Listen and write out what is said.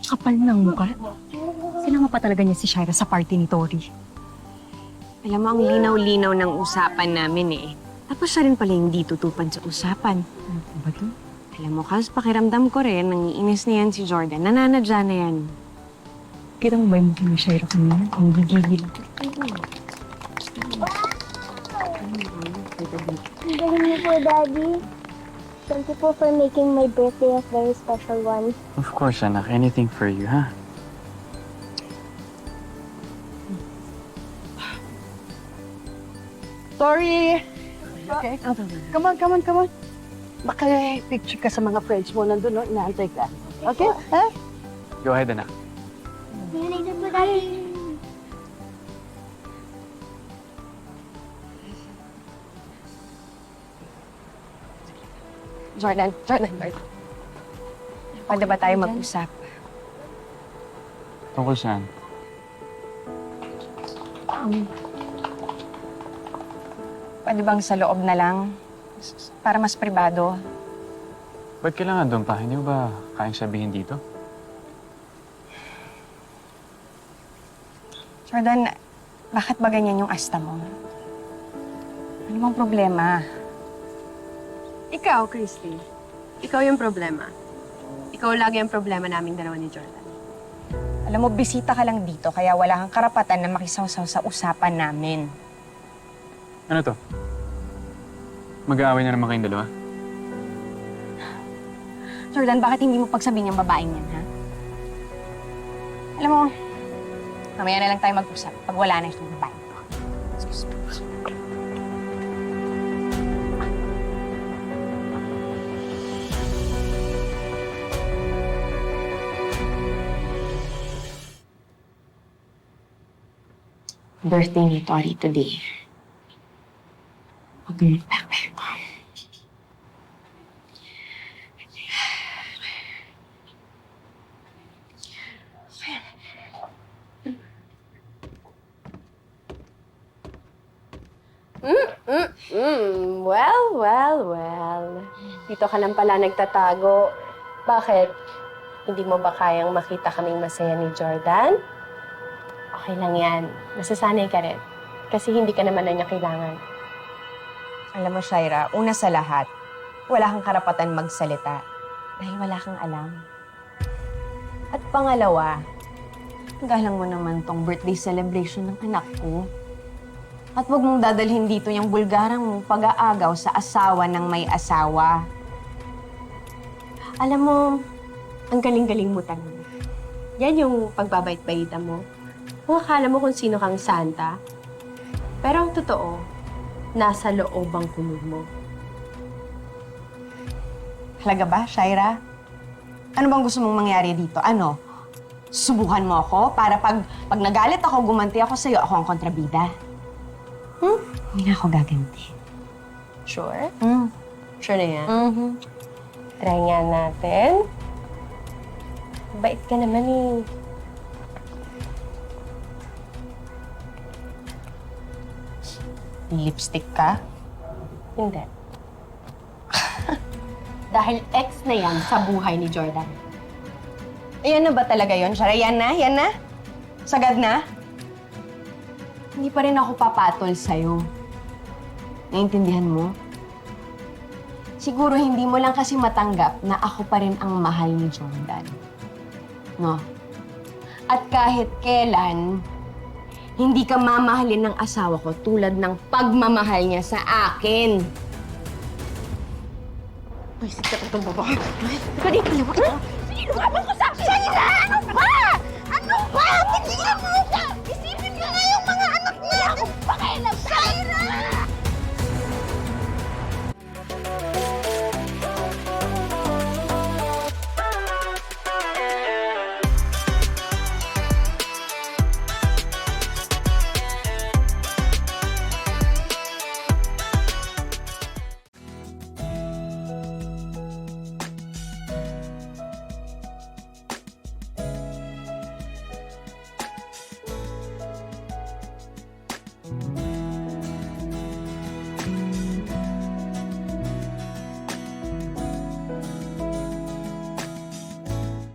Kapal ng mukha. Sinama pa talaga niya si Shaira sa party ni Tori. Alam mo, ang linaw-linaw ng usapan namin eh. Tapos siya rin pala hindi tutupad sa usapan. Ano ba to? Alam mo, Kaz, pakiramdam ko rin, nangiinis na yan si Jordan. Nananadya na yan. Kita mo ba yung mukha ni Shaira kanina? Ang gigigil. Ang galing niyo po, Daddy. Thank you po for making my birthday a very special one. Of course, anak. Anything for you, ha? Sorry! Okay. Come on, come on, come on. Maka-picture ka sa mga friends mo. Nandun, no? Inaantay ka. Okay? Ha? Go ahead, anak. See you later po, Daddy. Jordan. Pwede ba tayo mag-usap? Tungkol saan? Pwede bang sa loob na lang? Para mas pribado. Ba't kailangan doon pa? Hindi mo ba kayang sabihin dito? Jordan, bakit ba ganyan yung asta mo? Ano bang problema? Ikaw, Christy. Ikaw yung problema. Ikaw lagi ang problema naming dalawa ni Jordan. Alam mo, bisita ka lang dito, kaya wala kang karapatan na makisawsaw sa usapan namin. Ano to? Mag-aaway na naman kayong dalawa? Jordan, bakit hindi mo pagsabihin yung babaeng yan, ha? Alam mo, mamaya na lang tayo mag-usap pag wala na yung babae. Excuse me. Birthday ni Tori today. Okay. Well. Dito ka lang pala nagtatago. Bakit? Hindi mo ba kayang makita kaming masaya ni Jordan? Okay lang yan. Masasanay ka rin. Kasi hindi ka naman na niya kailangan. Alam mo, Shaira, una sa lahat, wala kang karapatan magsalita dahil wala kang alam. At pangalawa, galang mo naman tong birthday celebration ng anak ko. At huwag mong dadalhin dito yung bulgarang pag-aagaw sa asawa ng may asawa. Alam mo, ang galing-galing mo talaga. Yan yung pagbabait-baitan mo. Kung akala mo kung sino kang Santa. Pero ang totoo, nasa loob ang kulog mo. Halaga ba, Shaira? Ano bang gusto mong mangyari dito? Ano? Subukan mo ako para pag nagalit ako, gumanti ako sa'yo, ako ang kontrabida. Hindi na ako gaganti. Sure? Mm. Sure na yan? Mm-hmm. Try nga natin. Bait ka naman eh. Lipstick ka? Hindi. Dahil ex na yan sa buhay ni Jordan. Ayan na ba talaga yun, Shara? Yan na? Yan na? Sagad na? Hindi pa rin ako papatol sa'yo. Naiintindihan mo? Siguro hindi mo lang kasi matanggap na ako pa rin ang mahal ni Jordan. No? At kahit kailan, hindi ka mamahalin ng asawa ko tulad ng pagmamahal niya sa akin. Pwisit ka itong babae. Ikaw dito, lawak ka. Sino ka bang kasabi? Shaira! Ano ba? Ano ba? Tigilan mo siya! Isipin mo nga yung mga anak niya! Akong pakialam sa